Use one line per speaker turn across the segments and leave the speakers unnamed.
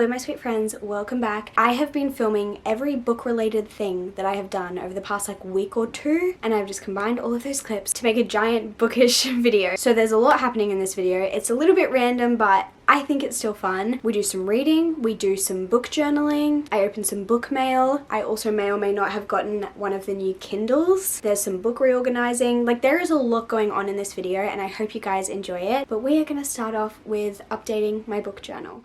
Hello my sweet friends, welcome back. I have been filming every book related thing that I have done over the past like week or two, and I've just combined all of those clips to make a giant bookish video. So there's a lot happening in this video. It's a little bit random, but I think it's still fun. We do some reading, we do some book journaling, I open some book mail. I also may or may not have gotten one of the new Kindles. There's some book reorganizing. Like, there is a lot going on in this video and I hope you guys enjoy it. But we are going to start off with updating my book journal.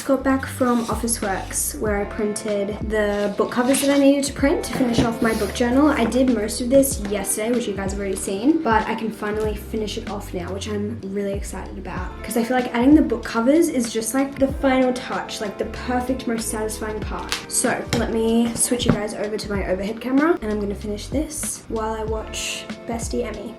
Got back from Officeworks where I printed the book covers that I needed to print to finish off my book journal. I did most of this yesterday, which you guys have already seen, but I can finally finish it off now, which I'm really excited about because I feel like adding the book covers is just like the final touch, like the perfect, most satisfying part. So let me switch you guys over to my overhead camera and I'm gonna finish this while I watch Bestie Emmy.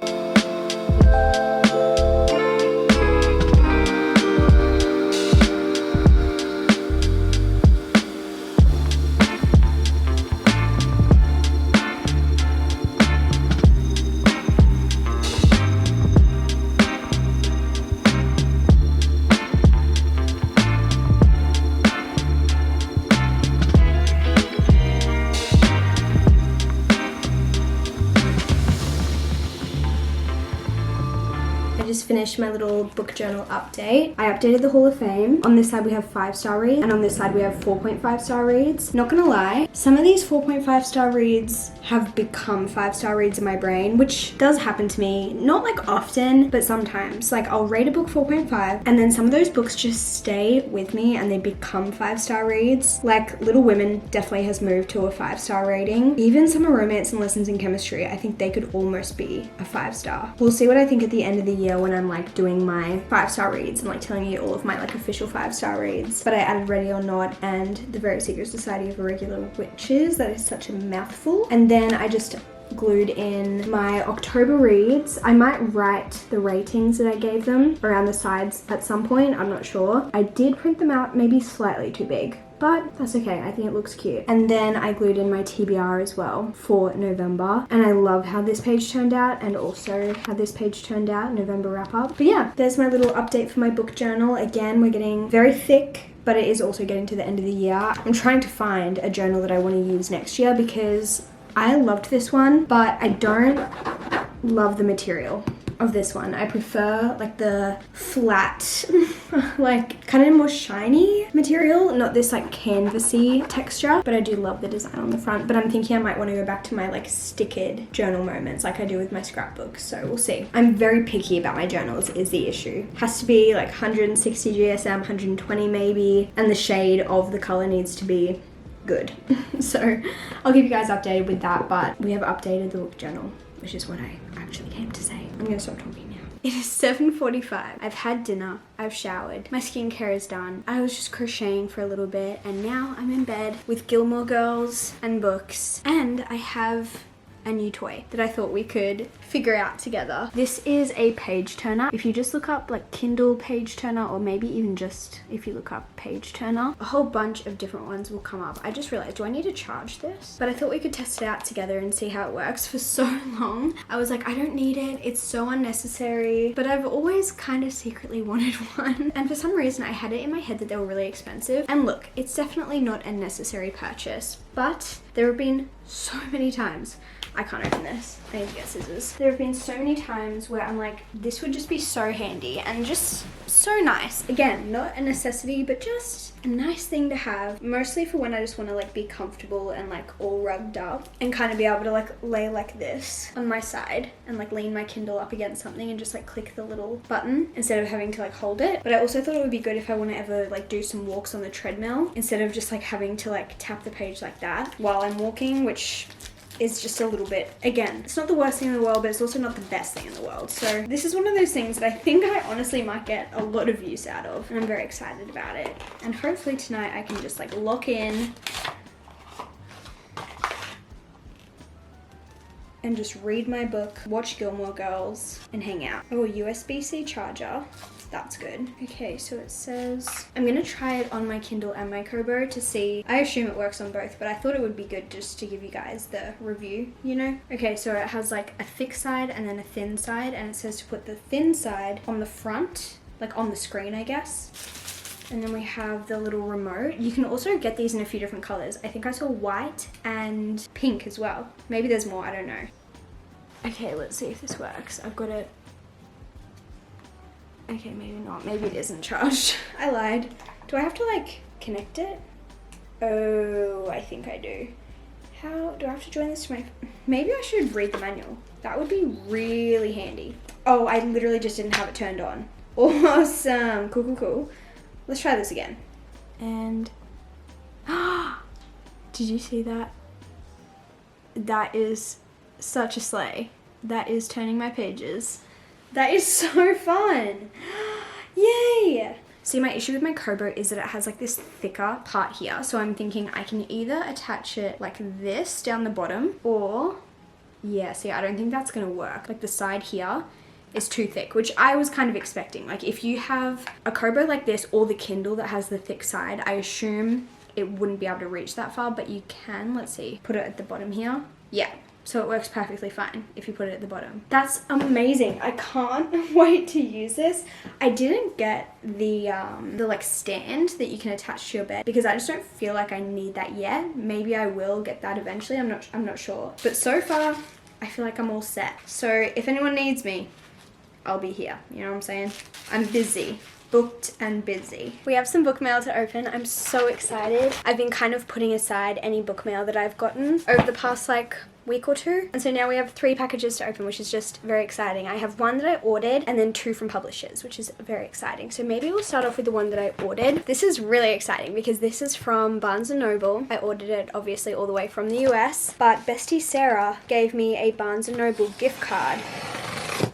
Finished my little book journal update. I updated the Hall of Fame. On this side we have 5-star reads and on this side we have 4.5-star reads. Not gonna lie, some of these 4.5-star reads have become 5-star reads in my brain, which does happen to me, not like often, but sometimes. Like, I'll rate a book 4.5 and then some of those books just stay with me and they become 5-star reads. Like Little Women definitely has moved to a 5-star rating. Even Summer Romance and Lessons in Chemistry, I think they could almost be a 5-star. We'll see what I think at the end of the year when I'm like doing my 5-star reads and like telling you all of my like official 5-star reads. But I added Ready or Not and The Very Secret Society of Irregular Witches. That is such a mouthful. And then I just glued in my October reads. I might write the ratings that I gave them around the sides at some point, I'm not sure. I did print them out maybe slightly too big, but that's okay, I think it looks cute. And then I glued in my TBR as well for November. And I love how this page turned out and also how this page turned out, November wrap up. But yeah, there's my little update for my book journal. Again, we're getting very thick, but it is also getting to the end of the year. I'm trying to find a journal that I want to use next year because I loved this one, but I don't love the material of this one. I prefer like the flat, like kind of more shiny material, not this like canvasy texture, but I do love the design on the front. But I'm thinking I might want to go back to my like stickered journal moments like I do with my scrapbooks, so we'll see. I'm very picky about my journals is the issue. Has to be like 160 GSM, 120 maybe, and the shade of the color needs to be good. So I'll keep you guys updated with that, but we have updated the book journal, which is what I actually came to say. I'm gonna stop talking now. It is 7:45. I've had dinner, I've showered, my skincare is done. I was just crocheting for a little bit and now I'm in bed with Gilmore Girls and books, and I have a new toy that I thought we could figure out together. This is a page turner. If you just look up like Kindle page turner, or maybe even just if you look up page turner, a whole bunch of different ones will come up. I just realized, do I need to charge this? But I thought we could test it out together and see how it works. For so long I was like, I don't need it, it's so unnecessary, but I've always kind of secretly wanted one, and for some reason I had it in my head that they were really expensive. And look, it's definitely not a necessary purchase, but there have been so many times I can't open this. I need to get scissors. There have been so many times where I'm like, this would just be so handy, and just So nice. Again, not a necessity, but just a nice thing to have, mostly for when I just want to like be comfortable and like all rugged up and kind of be able to like lay like this on my side and like lean my Kindle up against something and just like click the little button instead of having to like hold it. But I also thought it would be good if I want to ever like do some walks on the treadmill instead of just like having to like tap the page like that while I'm walking, which is just a little bit, again, it's not the worst thing in the world, but it's also not the best thing in the world. So this is one of those things that I think I honestly might get a lot of use out of, and I'm very excited about it. And hopefully tonight I can just like lock in and just read my book, watch Gilmore Girls, and hang out. Oh, a USB-C charger. That's good. Okay, so it says, I'm gonna try it on my Kindle and my Kobo to see. I assume it works on both, but I thought it would be good just to give you guys the review, you know? Okay, so it has like a thick side and then a thin side, and it says to put the thin side on the front, like on the screen, I guess. And then we have the little remote. You can also get these in a few different colors. I think I saw white and pink as well. Maybe there's more, I don't know. Okay, let's see if this works. I've got it. Okay, maybe not. Maybe it isn't charged. I lied. Do I have to like connect it? Oh, I think I do. How do I have to join this to my... Maybe I should read the manual. That would be really handy. Oh, I literally just didn't have it turned on. Awesome. Cool, cool, cool. Let's try this again. And... Did you see that? That is such a sleigh. That is turning my pages. That is so fun. Yay! See, my issue with my Kobo is that it has like this thicker part here. So I'm thinking I can either attach it like this down the bottom or, yeah, see, I don't think that's gonna work. Like the side here is too thick, which I was kind of expecting. Like if you have a Kobo like this or the Kindle that has the thick side, I assume it wouldn't be able to reach that far, but you can, let's see, put it at the bottom here. Yeah. So it works perfectly fine if you put it at the bottom. That's amazing. I can't wait to use this. I didn't get the like stand that you can attach to your bed because I just don't feel like I need that yet. Maybe I will get that eventually. I'm not sure. But so far, I feel like I'm all set. So if anyone needs me, I'll be here. You know what I'm saying? I'm busy. Booked and busy. We have some book mail to open. I'm so excited. I've been kind of putting aside any book mail that I've gotten over the past like week or two, and so now we have 3 packages to open, which is just very exciting. I have 1 that I ordered and then 2 from publishers, which is very exciting. So maybe we'll start off with the one that I ordered. This is really exciting because this is from Barnes & Noble. I ordered it obviously all the way from the US, but bestie Sarah gave me a Barnes & Noble gift card,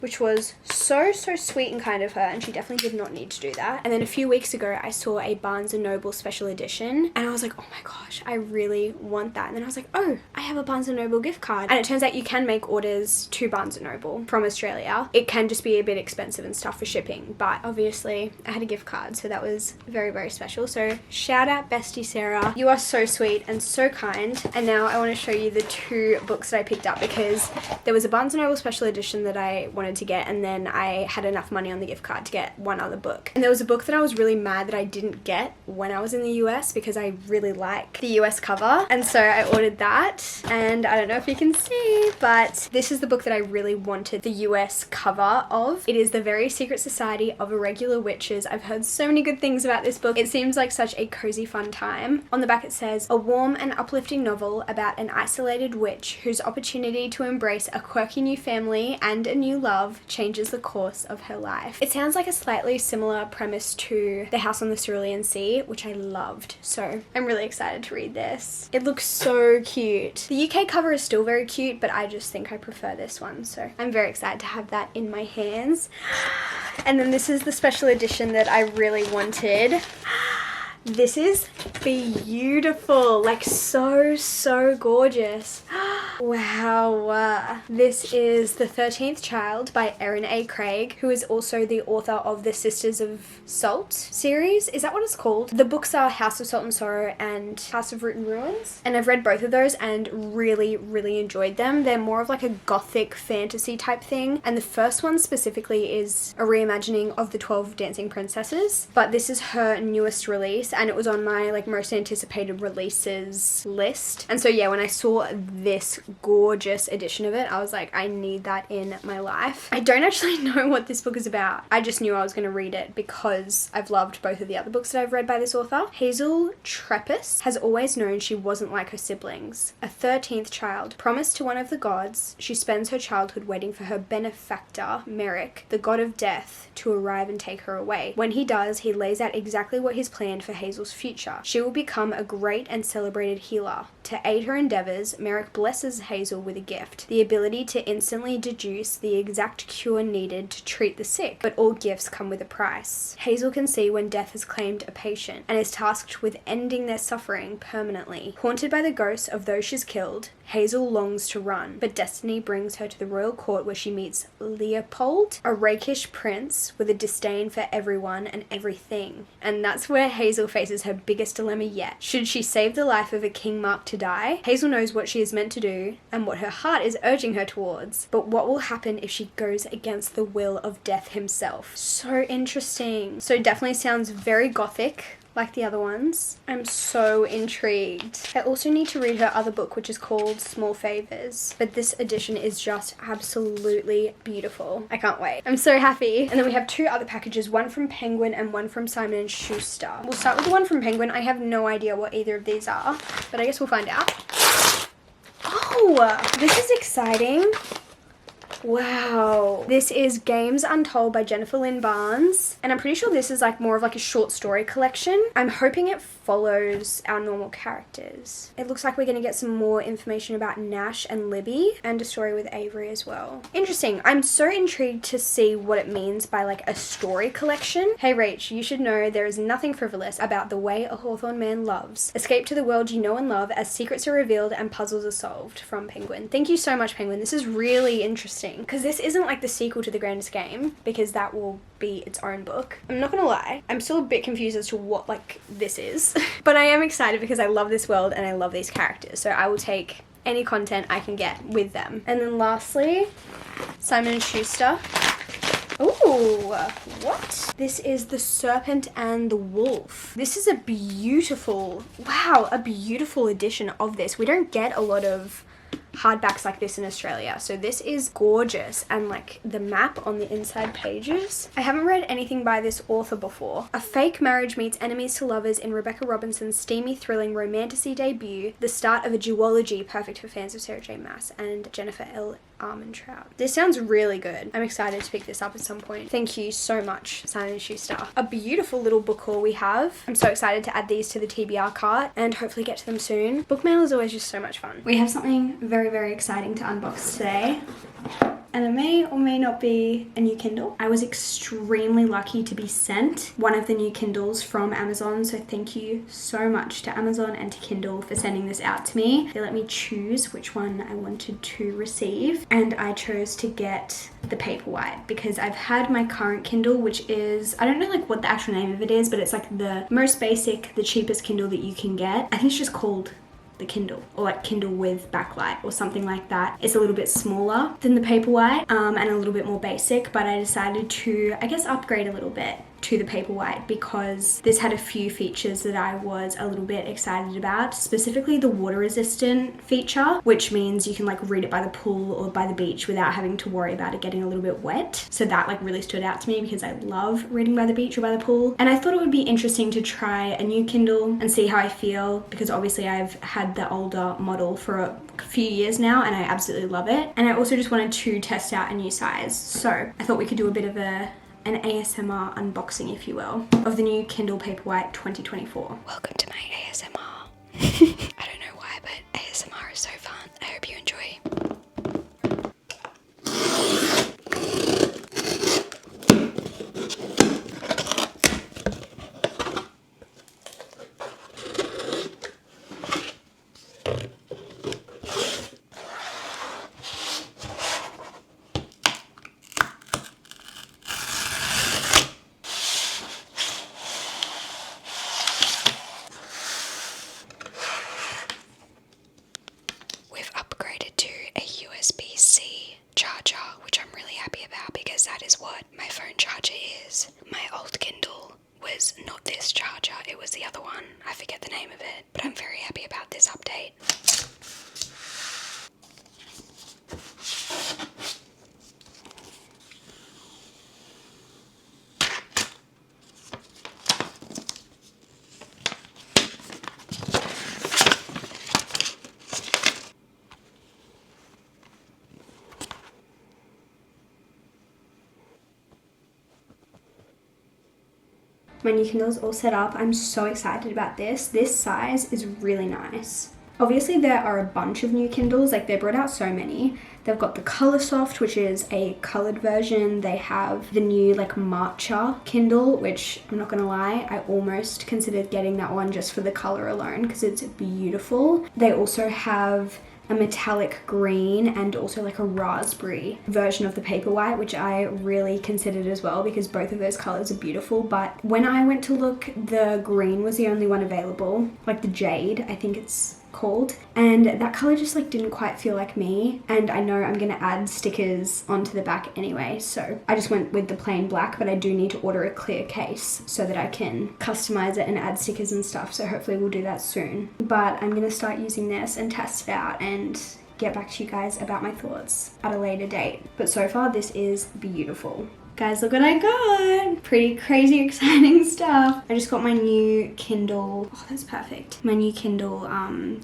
which was so sweet and kind of her, and she definitely did not need to do that. And then a few weeks ago I saw a Barnes & Noble special edition and I was like, oh my gosh, I really want that. And then I was like, oh, I have a Barnes & Noble gift card. And it turns out you can make orders to Barnes & Noble from Australia. It can just be a bit expensive and stuff for shipping, but obviously I had a gift card, so that was very special. So shout out bestie Sarah. You are so sweet and so kind. And now I want to show you the 2 books that I picked up because there was a Barnes & Noble special edition that I wanted to get, and then I had enough money on the gift card to get 1 other book. And there was a book that I was really mad that I didn't get when I was in the US because I really like the US cover, and so I ordered that. And I don't know if you can see, but this is the book that I really wanted the US cover of. It is The Very Secret Society of Irregular Witches. I've heard so many good things about this book. It seems like such a cozy fun time. On the back it says, a warm and uplifting novel about an isolated witch whose opportunity to embrace a quirky new family and a new love changes the course of her life. It sounds like a slightly similar premise to The House on the Cerulean Sea, which I loved. So I'm really excited to read this. It looks so cute. The UK cover is still very cute, but I just think I prefer this one. So I'm very excited to have that in my hands. And then this is the special edition that I really wanted. This is beautiful, like so gorgeous. Wow. This is The 13th Child by Erin A. Craig, who is also the author of the Sisters of Salt series. Is that what it's called? The books are House of Salt and Sorrow and House of Root and Ruins. And I've read both of those and really enjoyed them. They're more of like a gothic fantasy type thing. And the first one specifically is a reimagining of the 12 Dancing Princesses. But this is her newest release, and it was on my like most anticipated releases list. And so yeah, when I saw this gorgeous edition of it. I was like, I need that in my life. I don't actually know what this book is about. I just knew I was going to read it because I've loved both of the other books that I've read by this author. Hazel Trepis has always known she wasn't like her siblings. A 13th child. Promised to one of the gods, she spends her childhood waiting for her benefactor, Merrick, the god of death, to arrive and take her away. When he does, he lays out exactly what he's planned for Hazel's future. She will become a great and celebrated healer. To aid her endeavors, Merrick blesses Hazel with a gift, the ability to instantly deduce the exact cure needed to treat the sick, but all gifts come with a price. Hazel can see when death has claimed a patient and is tasked with ending their suffering permanently. Haunted by the ghosts of those she's killed, Hazel longs to run, but destiny brings her to the royal court where she meets Leopold, a rakish prince with a disdain for everyone and everything. And that's where Hazel faces her biggest dilemma yet. Should she save the life of a king marked to die? Hazel knows what she is meant to do and what her heart is urging her towards. But what will happen if she goes against the will of death himself? So interesting. So definitely sounds very gothic, like the other ones. I'm so intrigued. I also need to read her other book, which is called Small Favors, but this edition is just absolutely beautiful. I can't wait. I'm so happy. And then we have two other packages, one from Penguin and one from Simon & Schuster. We'll start with the one from Penguin. I have no idea what either of these are, but I guess we'll find out. Oh, this is exciting. Wow. This is Games Untold by Jennifer Lynn Barnes, and I'm pretty sure this is like more of like a short story collection. I'm hoping it follows our normal characters. It looks like we're going to get some more information about Nash and Libby, and a story with Avery as well. Interesting. I'm so intrigued to see what it means by like a story collection. Hey Rach, you should know there is nothing frivolous about the way a Hawthorne man loves. Escape to the world you know and love as secrets are revealed and puzzles are solved. From Penguin. Thank you so much, Penguin. This is really interesting. Because this isn't like the sequel to The Grandest Game, because that will be its own book. I'm not gonna lie, I'm still a bit confused as to what like this is. But I am excited because I love this world and I love these characters, so I will take any content I can get with them. And then lastly, Simon & Schuster. Ooh, what? This is The Serpent and the Wolf. This is a beautiful, wow, a beautiful edition of this. We don't get a lot of hardbacks like this in Australia, so this is gorgeous. And like the map on the inside pages, I haven't read anything by this author before. A fake marriage meets enemies to lovers in Rebecca Robinson's steamy, thrilling romantasy debut, the start of a duology perfect for fans of Sarah J Maas and Jennifer L. Armentrout. This sounds really good. I'm excited to pick this up at some point. Thank you so much, Simon & Schuster. A beautiful little book haul we have. I'm so excited to add these to the TBR cart and hopefully get to them soon. Book mail is always just so much fun. We have something very, very exciting to unbox today. And it may or may not be a new Kindle. I was extremely lucky to be sent one of the new Kindles from Amazon, so thank you so much to Amazon and to Kindle for sending this out to me. They let me choose which one I wanted to receive, and I chose to get the paperwhite because I've had my current Kindle, which is, I don't know like what the actual name of it is, but it's like the most basic, the cheapest Kindle that you can get. I think it's just called the Kindle, or like Kindle with backlight or something like that. It's a little bit smaller than the paperwhite and a little bit more basic, but I decided to, I guess, upgrade a little bit to the paperwhite because this had a few features that I was a little bit excited about, specifically the water resistant feature, which means you can like read it by the pool or by the beach without having to worry about it getting a little bit wet. So that like really stood out to me because I love reading by the beach or by the pool, and I thought it would be interesting to try a new Kindle and see how I feel, because obviously I've had the older model for a few years now and I absolutely love it, and I also just wanted to test out a new size, so I thought we could do a bit of an ASMR unboxing, if you will, of the new Kindle Paperwhite 2024. Welcome to my ASMR. I don't know why, but ASMR is so fun. I hope you enjoy. USB-C charger, which I'm really happy about because that is what my phone charger is. My old Kindle was not this charger, it was the other one. I forget the name of it, but I'm very happy about this update. My new Kindle is all set up. I'm so excited about this. This size is really nice. Obviously there are a bunch of new Kindles, like they brought out so many. They've got the Color Soft, which is a colored version. They have the new like matcha Kindle, which I'm not gonna lie, I almost considered getting that one just for the color alone because it's beautiful. They also have a metallic green and also like a raspberry version of the paperwhite, which I really considered as well because both of those colors are beautiful. But when I went to look, the green was the only one available, like the jade, I think it's called, and that color just like didn't quite feel like me, and I know I'm gonna add stickers onto the back anyway, so I just went with the plain black, but I do need to order a clear case so that I can customize it and add stickers and stuff, so hopefully we'll do that soon. But I'm gonna start using this and test it out and get back to you guys about my thoughts at a later date. But so far this is beautiful. Guys, look what I got. Pretty crazy exciting stuff. I just got my new Kindle. Oh, that's perfect. My new Kindle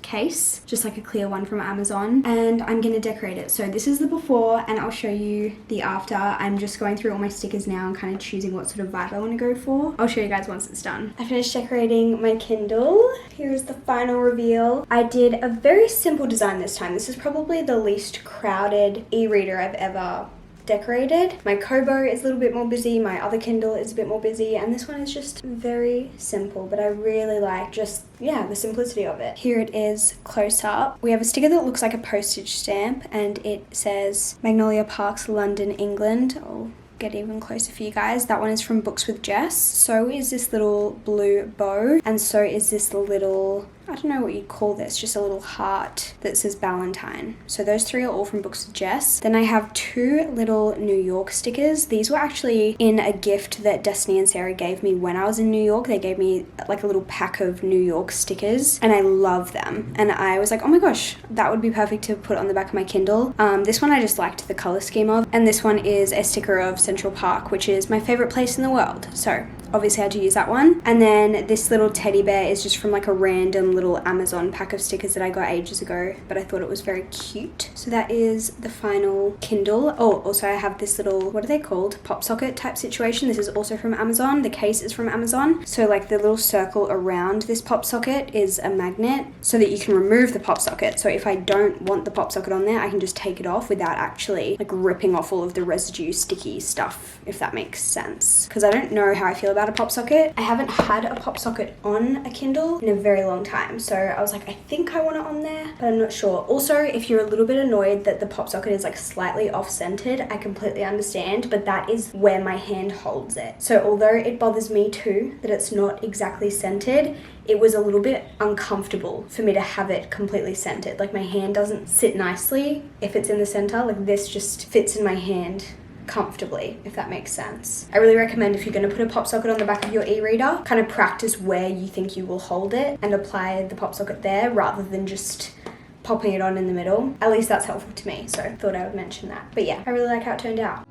case, just like a clear one from Amazon, and I'm gonna decorate it. So this is the before and I'll show you the after. I'm just going through all my stickers now and kind of choosing what sort of vibe I want to go for. I'll show you guys once it's done. I finished decorating my Kindle. Here is the final reveal. I did a very simple design this time. This is probably the least crowded e-reader I've ever decorated. My Kobo is a little bit more busy, my other Kindle is a bit more busy, and this one is just very simple, but I really like just, yeah, the simplicity of it. Here it is close up. We have a sticker that looks like a postage stamp and it says Magnolia Parks, London, England. I'll get even closer for you guys. That one is from Books with Jess. So is this little blue bow, and so is this little, I don't know what you'd call this, just a little heart that says Valentine. So those three are all from Books with Jess. Then I have two little New York stickers. These were actually in a gift that Destiny and Sarah gave me when I was in New York. They gave me like a little pack of New York stickers and I love them. And I was like, oh my gosh, that would be perfect to put on the back of my Kindle. This one I just liked the color scheme of. And this one is a sticker of Central Park, which is my favorite place in the world. So obviously I had to use that one. And then this little teddy bear is just from like a random little Amazon pack of stickers that I got ages ago, but I thought it was very cute. So that is the final Kindle. Oh, also I have this little, what are they called? Pop socket type situation. This is also from Amazon. The case is from Amazon. So like the little circle around this pop socket is a magnet so that you can remove the pop socket. So if I don't want the pop socket on there, I can just take it off without actually like ripping off all of the residue sticky stuff, if that makes sense. Because I don't know how I feel about a pop socket. I haven't had a pop socket on a Kindle in a very long time. So I was like, I think I want it on there, but I'm not sure. Also, if you're a little bit annoyed that the pop socket is like slightly off-centered, I completely understand, but that is where my hand holds it. So although it bothers me too that it's not exactly centered, it was a little bit uncomfortable for me to have it completely centered. Like my hand doesn't sit nicely if it's in the center. Like this just fits in my hand comfortably, if that makes sense. I really recommend if you're going to put a pop socket on the back of your e-reader, kind of practice where you think you will hold it and apply the pop socket there rather than just popping it on in the middle. At least that's helpful to me, so I thought I would mention that. But yeah, I really like how it turned out.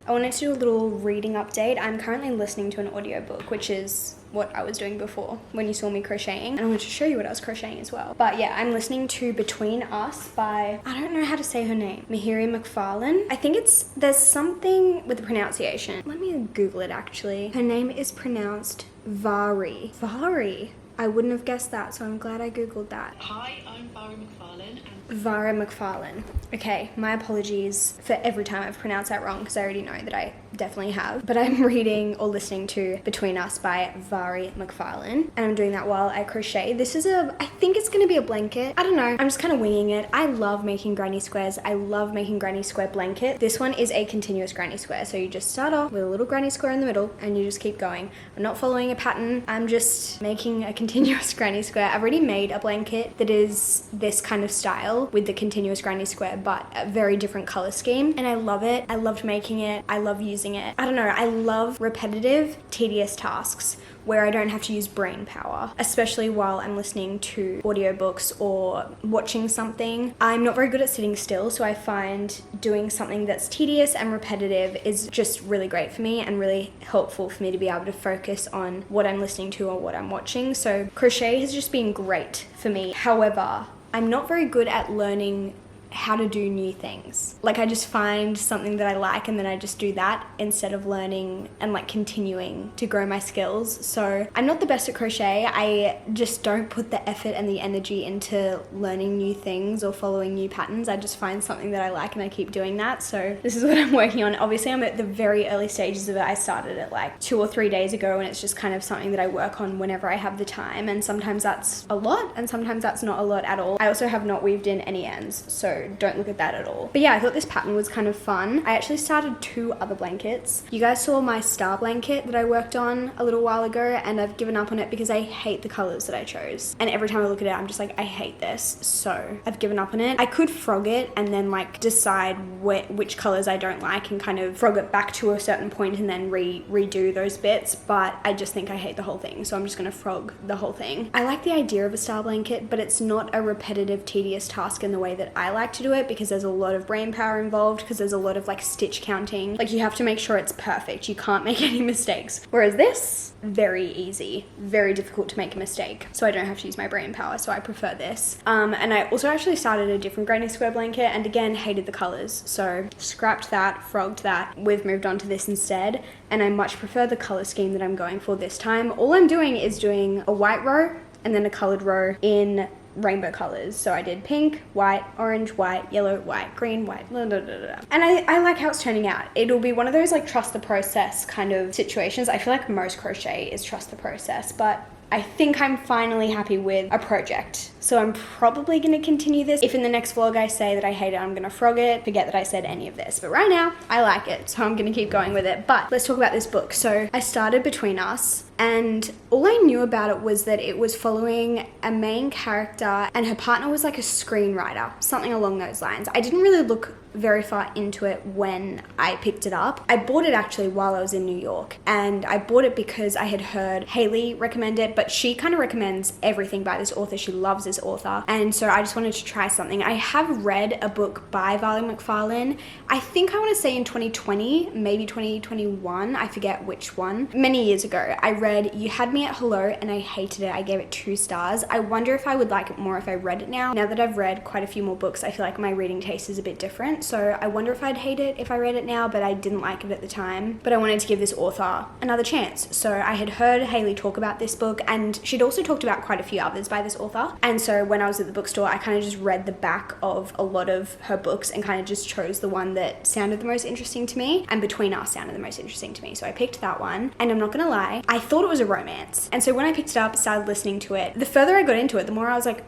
I wanted to do a little reading update. I'm currently listening to an audiobook, which is what I was doing before when you saw me crocheting. And I wanted to show you what I was crocheting as well. But yeah, I'm listening to Between Us by, I don't know how to say her name, Mahiri McFarlane. I think there's something with the pronunciation. Let me Google it actually. Her name is pronounced Vari. Vari. I wouldn't have guessed that, so I'm glad I Googled that.
Hi, I'm Vari McFarlane.
Vara McFarlane. Okay, my apologies for every time I've pronounced that wrong because I already know that I definitely have. But I'm reading or listening to Between Us by Vari McFarlane, and I'm doing that while I crochet. This is I think it's gonna be a blanket. I don't know, I'm just kind of winging it. I love making granny squares. I love making granny square blanket. This one is a continuous granny square, so you just start off with a little granny square in the middle and you just keep going. I'm not following a pattern, I'm just making a continuous granny square. I've already made a blanket that is this kind of style with the continuous granny square, but a very different color scheme, and I love it. I loved making it. I love using using it. I don't know, I love repetitive, tedious tasks where I don't have to use brain power, especially while I'm listening to audiobooks or watching something. I'm not very good at sitting still, so I find doing something that's tedious and repetitive is just really great for me and really helpful for me to be able to focus on what I'm listening to or what I'm watching. So crochet has just been great for me. However, I'm not very good at learning how to do new things. Like, I just find something that I like and then I just do that instead of learning and like continuing to grow my skills. So I'm not the best at crochet. I just don't put the effort and the energy into learning new things or following new patterns. I just find something that I like and I keep doing that. So this is what I'm working on. Obviously I'm at the very early stages of it. I started it like 2 or 3 days ago, and it's just kind of something that I work on whenever I have the time, and sometimes that's a lot and sometimes that's not a lot at all. I also have not weaved in any ends, so don't look at that at all. But yeah, I thought this pattern was kind of fun. I actually started 2 other blankets. You guys saw my star blanket that I worked on a little while ago, and I've given up on it because I hate the colors that I chose. And every time I look at it, I'm just like, I hate this. So I've given up on it. I could frog it and then like decide which colors I don't like and kind of frog it back to a certain point and then redo those bits, but I just think I hate the whole thing. So I'm just gonna frog the whole thing. I like the idea of a star blanket, but it's not a repetitive, tedious task in the way that I like to do it, because there's a lot of brain power involved, because there's a lot of like stitch counting. Like, you have to make sure it's perfect. You can't make any mistakes. Whereas this, very easy, very difficult to make a mistake. So I don't have to use my brain power. So I prefer this. And I also actually started a different granny square blanket, and again, hated the colors. So scrapped that, frogged that. We've moved on to this instead. And I much prefer the color scheme that I'm going for this time. All I'm doing is doing a white row and then a colored row in rainbow colors. So I did pink, white, orange, white, yellow, white, green, white, blah, blah, blah, blah. And I like how it's turning out. It'll be one of those like trust the process kind of situations. I feel like most crochet is trust the process, but I think I'm finally happy with a project. So I'm probably gonna continue this. If in the next vlog I say that I hate it, I'm gonna frog it, forget that I said any of this. But right now, I like it, so I'm gonna keep going with it. But let's talk about this book. So I started Between Us, and all I knew about it was that it was following a main character and her partner was like a screenwriter, something along those lines. I didn't really look very far into it when I picked it up. I bought it actually while I was in New York, and I bought it because I had heard Haley recommend it, but she kind of recommends everything by this author. She loves this author, and so I just wanted to try something. I have read a book by Valerie McFarlane, I think I want to say in 2020, maybe 2021, I forget which one. Many years ago, I read You Had Me at Hello, and I hated it. I gave it 2 stars. I wonder if I would like it more if I read it now. Now that I've read quite a few more books, I feel like my reading taste is a bit different. So I wonder if I'd hate it if I read it now, but I didn't like it at the time. But I wanted to give this author another chance. So I had heard Haley talk about this book, and she'd also talked about quite a few others by this author. And so when I was at the bookstore, I kind of just read the back of a lot of her books and kind of just chose the one that sounded the most interesting to me, and Between Us sounded the most interesting to me. So I picked that one, and I'm not gonna lie, I thought it was a romance. And so when I picked it up, started listening to it, the further I got into it, the more I was like,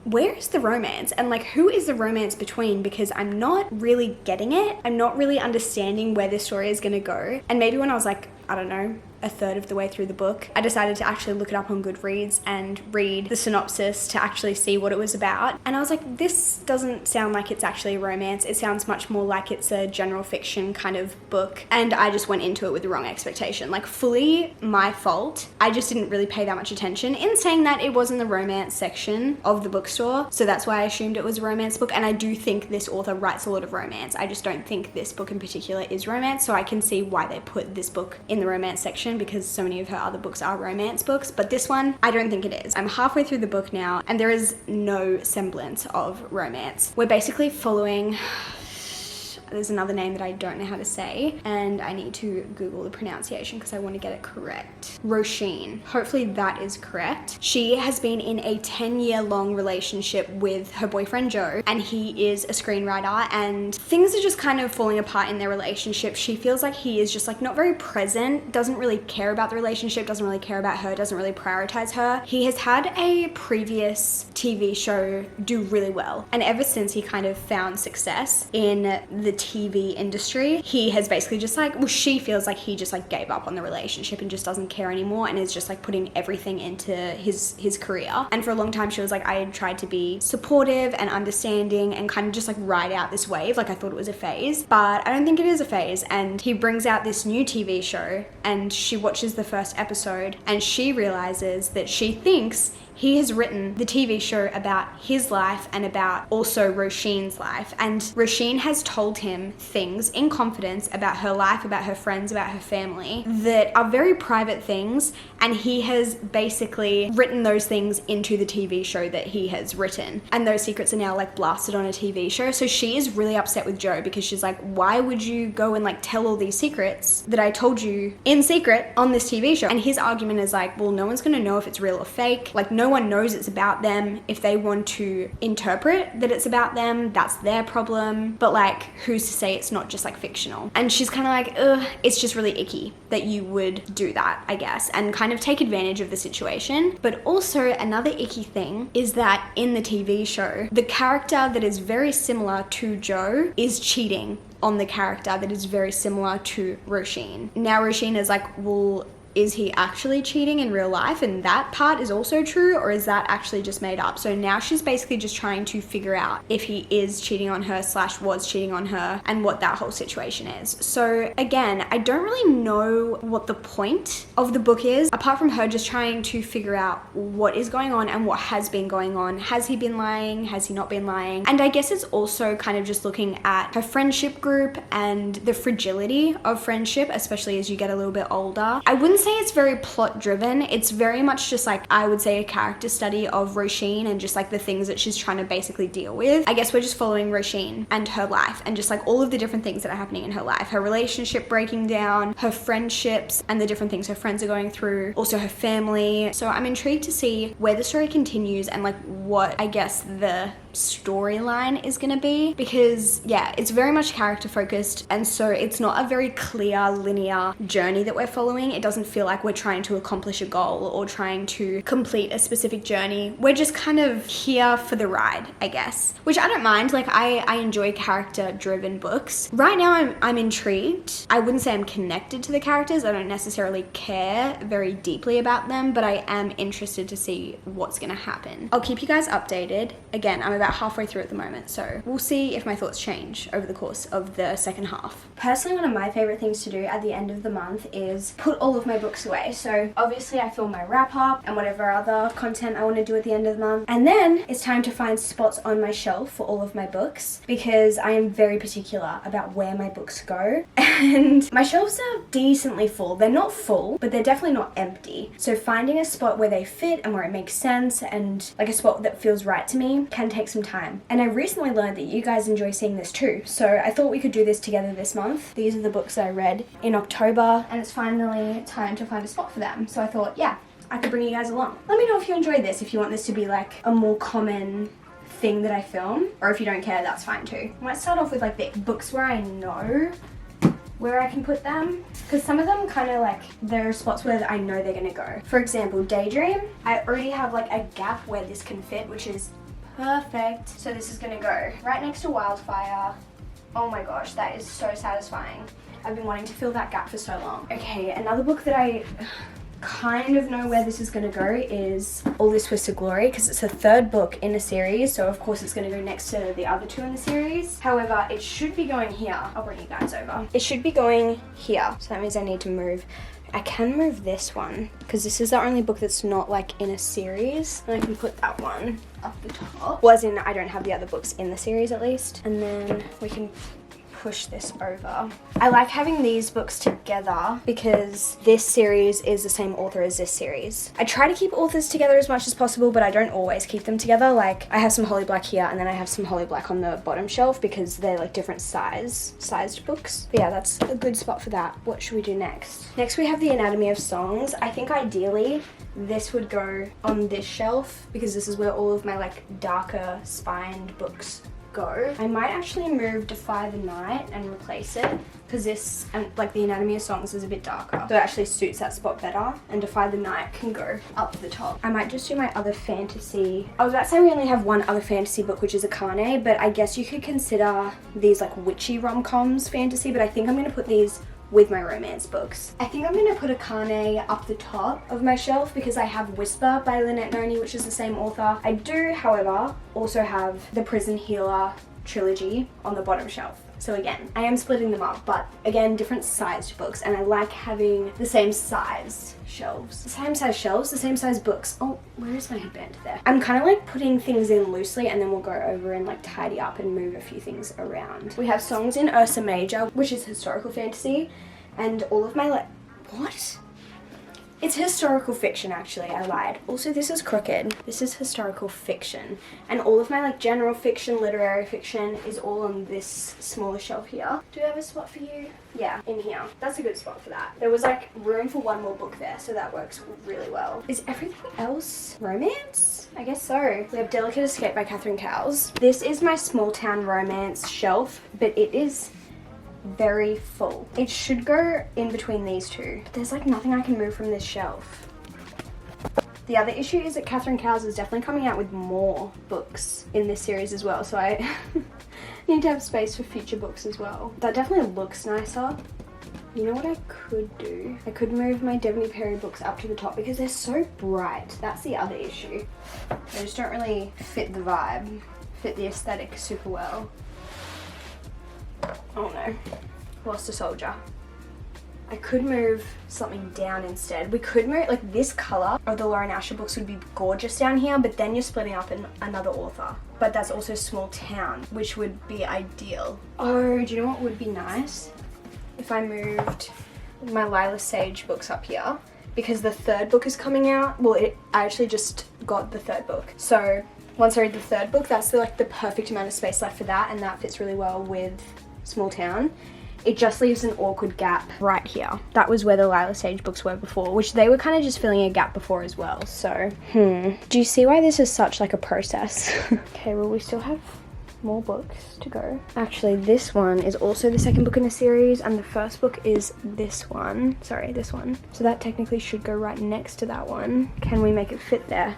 where is the romance? And like, who is the romance between? Because I'm not really getting it. I'm not really understanding where this story is gonna go. And maybe when I was like, I don't know, a third of the way through the book, I decided to actually look it up on Goodreads and read the synopsis to actually see what it was about. And I was like, this doesn't sound like it's actually a romance. It sounds much more like it's a general fiction kind of book. And I just went into it with the wrong expectation. Like, fully my fault. I just didn't really pay that much attention. In saying that, it was in the romance section of the bookstore, so that's why I assumed it was a romance book. And I do think this author writes a lot of romance. I just don't think this book in particular is romance, so I can see why they put this book in the romance section, because so many of her other books are romance books, but this one, I don't think it is. I'm halfway through the book now, and there is no semblance of romance. We're basically following... There's another name that I don't know how to say, and I need to Google the pronunciation because I want to get it correct. Roisin. Hopefully that is correct. She has been in a 10-year-long relationship with her boyfriend Joe, and he is a screenwriter, and things are just kind of falling apart in their relationship. She feels like he is just like not very present, doesn't really care about the relationship, doesn't really care about her, doesn't really prioritize her. He has had a previous TV show do really well, and ever since he kind of found success in the TV industry, he has basically just like, well, she feels like he just like gave up on the relationship and just doesn't care anymore and is just like putting everything into his career. And for a long time she was like, I had tried to be supportive and understanding and kind of just like ride out this wave, like I thought it was a phase, but I don't think it is a phase. And he brings out this new TV show and she watches the first episode and she realizes that she thinks he has written the TV show about his life and about also Roisin's life. And Roisin has told him things in confidence about her life, about her friends, about her family that are very private things. And he has basically written those things into the TV show that he has written. And those secrets are now like blasted on a TV show. So she is really upset with Joe because she's like, why would you go and like tell all these secrets that I told you in secret on this TV show? And his argument is like, well, no one's gonna know if it's real or fake. Like no one knows it's about them. If they want to interpret that it's about them, that's their problem. But like, who's to say it's not just like fictional? And she's kind of like, ugh, it's just really icky that you would do that, I guess, and kind of take advantage of the situation. But also another icky thing is that in the TV show, the character that is very similar to Joe is cheating on the character that is very similar to Roisin. Now Roisin is like, well, is he actually cheating in real life? And that part is also true, or is that actually just made up? So now she's basically just trying to figure out if he is cheating on her / was cheating on her and what that whole situation is. So again, I don't really know what the point of the book is, apart from her just trying to figure out what is going on and what has been going on. Has he been lying? Has he not been lying? And I guess it's also kind of just looking at her friendship group and the fragility of friendship, especially as you get a little bit older. I wouldn't say it's very plot driven. It's very much just like, I would say, a character study of Roisin and just like the things that she's trying to basically deal with. I guess we're just following Roisin and her life and just like all of the different things that are happening in her life. Her relationship breaking down, her friendships and the different things her friends are going through, also her family. So I'm intrigued to see where the story continues and like what I guess the storyline is gonna be, because yeah, it's very much character focused, and so it's not a very clear linear journey that we're following. It doesn't feel like we're trying to accomplish a goal or trying to complete a specific journey. We're just kind of here for the ride, I guess, which I don't mind. Like I enjoy character driven books. Right now I'm intrigued. I wouldn't say I'm connected to the characters. I don't necessarily care very deeply about them, but I am interested to see what's gonna happen. I'll keep you guys updated. Again, I'm about halfway through at the moment, so we'll see if my thoughts change over the course of the second half. Personally, one of my favorite things to do at the end of the month is put all of my books away. So obviously I film my wrap up and whatever other content I want to do at the end of the month, and then it's time to find spots on my shelf for all of my books, because I am very particular about where my books go. And my shelves are decently full. They're not full, but they're definitely not empty. So finding a spot where they fit and where it makes sense and like a spot that feels right to me can take some time. And I recently learned that you guys enjoy seeing this too, so I thought we could do this together this month. These are the books that I read in October, and it's finally time to find a spot for them. So I thought, yeah, I could bring you guys along. Let me know if you enjoyed this, if you want this to be like a more common thing that I film, or if you don't care, that's fine too. I might start off with like the books where I know where I can put them, because some of them kind of like, there are spots where I know they're gonna go. For example, Daydream, I already have like a gap where this can fit, which is perfect. So this is gonna go right next to Wildfire. Oh my gosh, that is so satisfying. I've been wanting to fill that gap for so long. Okay, another book that I kind of know where this is gonna go is All This Twisted Glory, because it's the third book in a series, so of course it's gonna go next to the other two in the series. However, it should be going here. I'll bring you guys over. It should be going here, so that means I need to move. I can move this one, because this is the only book that's not like in a series, and I can put that one up the top. Well, as in, I don't have the other books in the series at least. And then we can push this over. I like having these books together because this series is the same author as this series. I try to keep authors together as much as possible, but I don't always keep them together. Like I have some Holly Black here, and then I have some Holly Black on the bottom shelf because they're like different sized books. But yeah, that's a good spot for that. What should we do next? Next we have The Anatomy of Songs. I think ideally this would go on this shelf because this is where all of my like darker spined books go. I might actually move Defy the Night and replace it, because this, and like the Anatomy of Songs, is a bit darker, so it actually suits that spot better, and Defy the Night can go up the top. I might just do my other fantasy. I was about to say we only have one other fantasy book, which is Akane, but I guess you could consider these like witchy rom-coms fantasy, but I think I'm going to put these with my romance books. I think I'm going to put Akane up the top of my shelf because I have Whisper by Lynette Noni, which is the same author. I do, however, also have the Prison Healer trilogy on the bottom shelf. So again, I am splitting them up, but again, different sized books, and I like having the same size shelves. The same size shelves, the same size books. Oh, where is my headband? There. I'm kind of like putting things in loosely, and then we'll go over and like tidy up and move a few things around. We have Songs in Ursa Major, which is historical fantasy, and all of my what? It's historical fiction, actually, I lied. Also, this is crooked. This is historical fiction. And all of my like general fiction, literary fiction is all on this smaller shelf here. Do I have a spot for you? Yeah, in here. That's a good spot for that. There was like room for one more book there, so that works really well. Is everything else romance? I guess so. We have Delicate Escape by Catherine Cowles. This is my small town romance shelf, but it is very full. It should go in between these two, but there's like nothing I can move from this shelf. The other issue is that Catherine Cowles is definitely coming out with more books in this series as well, so I need to have space for future books as well. That definitely looks nicer. You know what I could do? I could move my Devoney Perry books up to the top because they're so bright. That's the other issue. They just don't really fit the vibe, fit the aesthetic super well. Oh no, lost a soldier. I could move something down instead. We could move, like this color of the Lauren Asher books would be gorgeous down here, but then you're splitting up in another author. But that's also small town, which would be ideal. Oh, do you know what would be nice? If I moved my Lila Sage books up here, because the third book is coming out. Well, I actually just got the third book. So once I read the third book, that's the perfect amount of space left for that, and that fits really well with small town. It just leaves an awkward gap right here. That was where the Lila Sage books were before, which they were kind of just filling a gap before as well. So, do you see why this is such like a process? Okay, well we still have more books to go. Actually, this one is also the second book in the series, and the first book is this one. Sorry, this one. So that technically should go right next to that one. Can we make it fit there?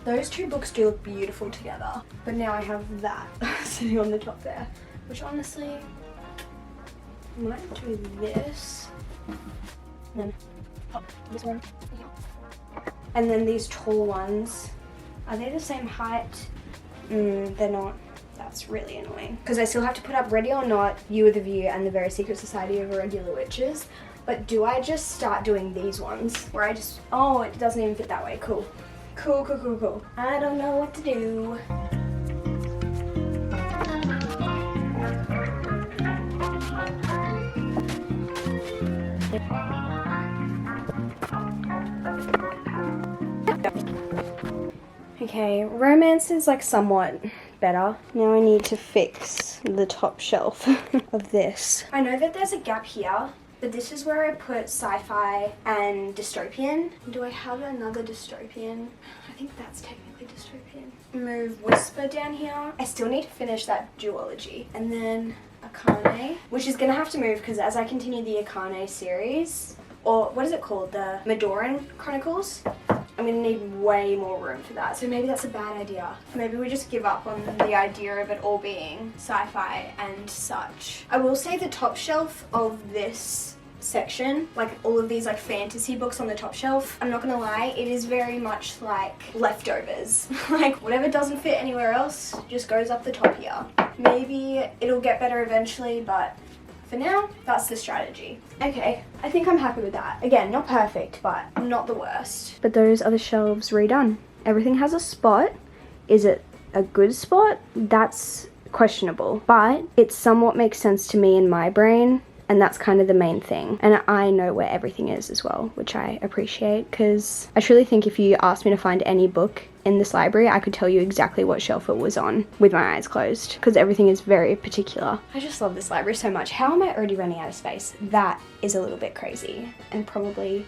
Those two books do look beautiful together, but now I have that sitting on the top there, which honestly, I might do this, and then this one, and then these tall ones. Are they the same height? They're not. That's really annoying, because I still have to put up Ready or Not, You Are the View, and The Very Secret Society of Irregular Witches. But do I just start doing these ones, where I just, oh, it doesn't even fit that way, cool. Cool, cool, cool, cool. I don't know what to do. Okay, romance is like somewhat better. Now I need to fix the top shelf of this. I know that there's a gap here, but this is where I put sci-fi and dystopian. Do I have another dystopian? I think that's technically dystopian. Move Whisper down here. I still need to finish that duology. And then Akane, which is gonna have to move because as I continue the Akane series, or what is it called? The Madoran Chronicles? I'm gonna need way more room for that, so maybe that's a bad idea. Maybe we just give up on the idea of it all being sci-fi and such. I will say the top shelf of this section, like all of these like fantasy books on the top shelf, I'm not gonna lie, it is very much like leftovers. Like whatever doesn't fit anywhere else just goes up the top here. Maybe it'll get better eventually, but for now, that's the strategy. Okay, I think I'm happy with that. Again, not perfect, but not the worst. But those are the shelves redone. Everything has a spot. Is it a good spot? That's questionable, but it somewhat makes sense to me in my brain, and that's kind of the main thing. And I know where everything is as well, which I appreciate, because I truly think if you asked me to find any book in this library, I could tell you exactly what shelf it was on with my eyes closed, because everything is very particular. I just love this library so much. How am I already running out of space? That is a little bit crazy and probably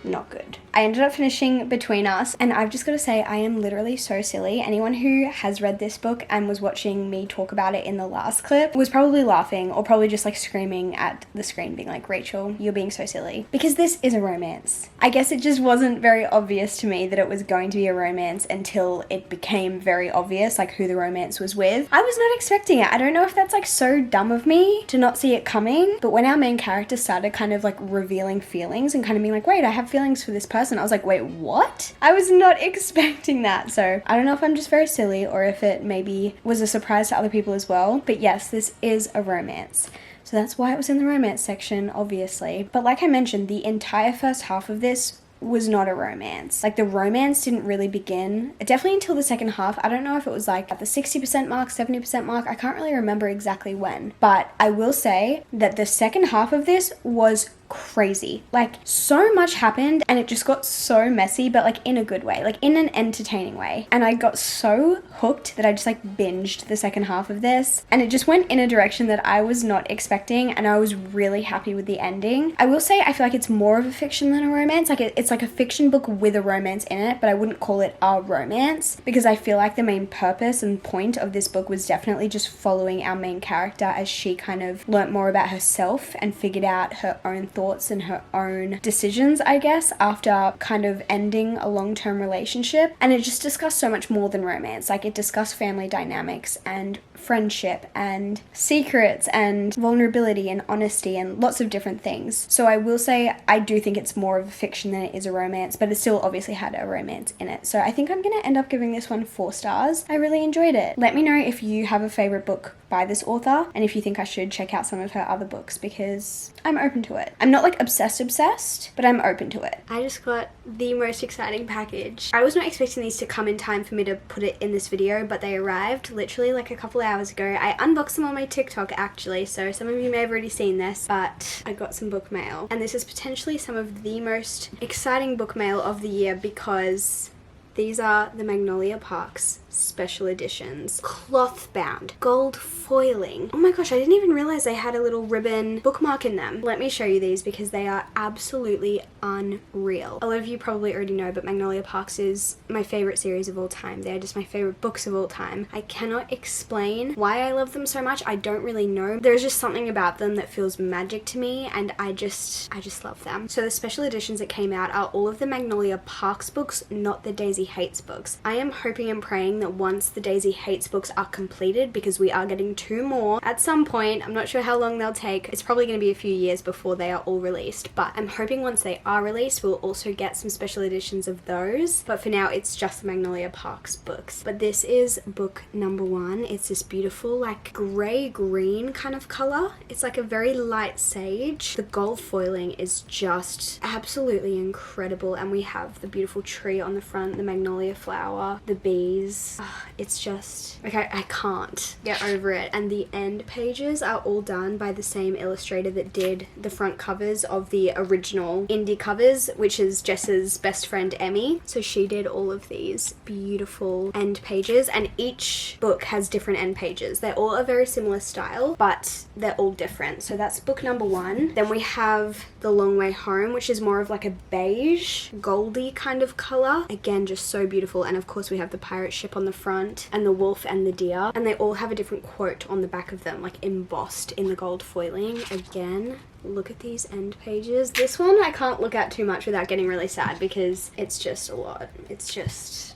not good. I ended up finishing Between Us, and I've just got to say, I am literally so silly. Anyone who has read this book and was watching me talk about it in the last clip was probably laughing or probably just like screaming at the screen being like, Rachel, you're being so silly. Because this is a romance. I guess it just wasn't very obvious to me that it was going to be a romance until it became very obvious like who the romance was with. I was not expecting it. I don't know if that's like so dumb of me to not see it coming, but when our main character started kind of like revealing feelings and kind of being like, wait, I have feelings for this person, I was like, wait, what? I was not expecting that. So I don't know if I'm just very silly or if it maybe was a surprise to other people as well. But yes, this is a romance. So that's why it was in the romance section, obviously. But like I mentioned, the entire first half of this was not a romance. Like the romance didn't really begin, definitely until the second half. I don't know if it was like at the 60% mark, 70% mark. I can't really remember exactly when. But I will say that the second half of this was crazy. Like so much happened and it just got so messy, but like in a good way, like in an entertaining way. And I got so hooked that I just like binged the second half of this, and it just went in a direction that I was not expecting, and I was really happy with the ending. I will say I feel like it's more of a fiction than a romance. Like it's like a fiction book with a romance in it, but I wouldn't call it a romance because I feel like the main purpose and point of this book was definitely just following our main character as she kind of learnt more about herself and figured out her own thoughts and her own decisions, I guess, after kind of ending a long-term relationship. And it just discussed so much more than romance. Like it discussed family dynamics and friendship and secrets and vulnerability and honesty and lots of different things. So I will say I do think it's more of a fiction than it is a romance, but it still obviously had a romance in it. So I think I'm gonna end up giving this one 4 stars. I really enjoyed it. Let me know if you have a favorite book by this author and if you think I should check out some of her other books, because I'm open to it. I'm not like obsessed, but I'm open to it. I just got the most exciting package. I was not expecting these to come in time for me to put it in this video, but they arrived literally like a couple hours ago. I unboxed them on my TikTok actually, so some of you may have already seen this, but I got some book mail, and this is potentially some of the most exciting book mail of the year because these are the Magnolia Parks special editions, cloth bound, gold foiling. Oh my gosh, I didn't even realize they had a little ribbon bookmark in them. Let me show you these because they are absolutely unreal. A lot of you probably already know, but Magnolia Parks is my favorite series of all time. They are just my favorite books of all time. I cannot explain why I love them so much. I don't really know. There's just something about them that feels magic to me, and I just love them. So the special editions that came out are all of the Magnolia Parks books, not the Daisy Hates books. I am hoping and praying that once the Daisy Hates books are completed, because we are getting 2 more at some point, I'm not sure how long they'll take. It's probably going to be a few years before they are all released, but I'm hoping once they are released we'll also get some special editions of those. But for now it's just the Magnolia Parks books. But this is book number 1. It's this beautiful like grey green kind of colour. It's like a very light sage. The gold foiling is just absolutely incredible, and we have the beautiful tree on the front, the magnolia flower, the bees. It's just, okay, I can't get over it. And the end pages are all done by the same illustrator that did the front covers of the original indie covers, which is Jess's best friend Emmy. So she did all of these beautiful end pages, and each book has different end pages. They're all a very similar style, but they're all different. So that's book number 1. Then we have The Long Way Home, which is more of like a beige, goldy kind of color. Again, just so beautiful. And of course we have the pirate ship on the front and the wolf and the deer, and they all have a different quote on the back of them, like embossed in the gold foiling. Again, look at these end pages. This one I can't look at too much without getting really sad because it's just a lot. It's just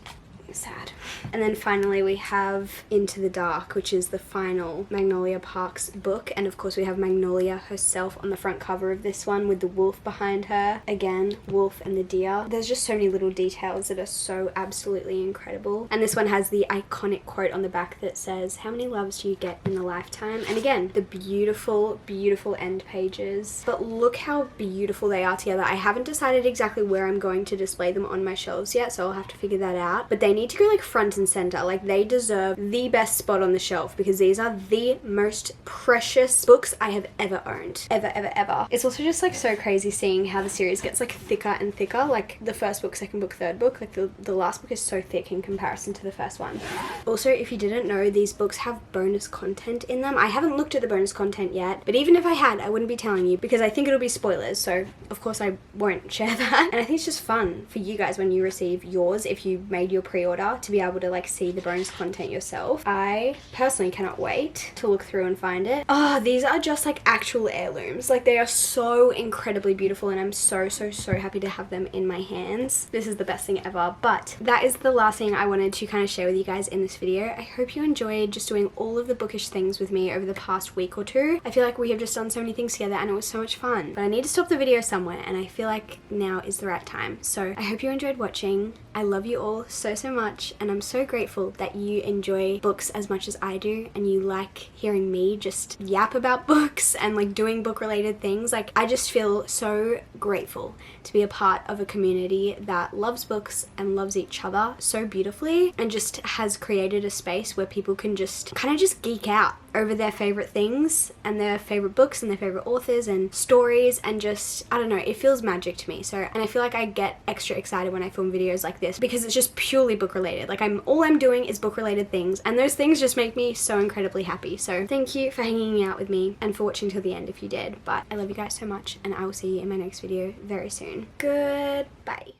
sad. And then finally we have Into the Dark, which is the final Magnolia Parks book, and of course we have Magnolia herself on the front cover of this one with the wolf behind her. Again, wolf and the deer. There's just so many little details that are so absolutely incredible. And this one has the iconic quote on the back that says, "How many loves do you get in a lifetime?" And again, the beautiful, beautiful end pages. But look how beautiful they are together. I haven't decided exactly where I'm going to display them on my shelves yet, so I'll have to figure that out. But they need need to go like front and center. Like they deserve the best spot on the shelf because these are the most precious books I have ever owned. Ever. It's also just like so crazy seeing how the series gets like thicker and thicker. Like the first book, second book, third book, like the last book is so thick in comparison to the first one. Also, if you didn't know, these books have bonus content in them. I haven't looked at the bonus content yet, but even if I had, I wouldn't be telling you because I think it'll be spoilers. So of course I won't share that. And I think it's just fun for you guys when you receive yours, if you made your pre-order, to be able to like see the bonus content yourself. I personally cannot wait to look through and find it. Oh, these are just like actual heirlooms. Like they are so incredibly beautiful and I'm so happy to have them in my hands. This is the best thing ever. But that is the last thing I wanted to kind of share with you guys in this video. I hope you enjoyed just doing all of the bookish things with me over the past week or two. I feel like we have just done so many things together and it was so much fun. But I need to stop the video somewhere and I feel like now is the right time. So I hope you enjoyed watching. I love you all so much and I'm so grateful that you enjoy books as much as I do and you like hearing me just yap about books and like doing book related things. Like I just feel so grateful to be a part of a community that loves books and loves each other so beautifully and just has created a space where people can just kind of just geek out over their favorite things and their favorite books and their favorite authors and stories and just, I don't know, it feels magic to me. So, and I feel like I get extra excited when I film videos like this because it's just purely book related. Like all I'm doing is book related things and those things just make me so incredibly happy. So thank you for hanging out with me and for watching till the end if you did. But I love you guys so much and I will see you in my next video very soon. Goodbye.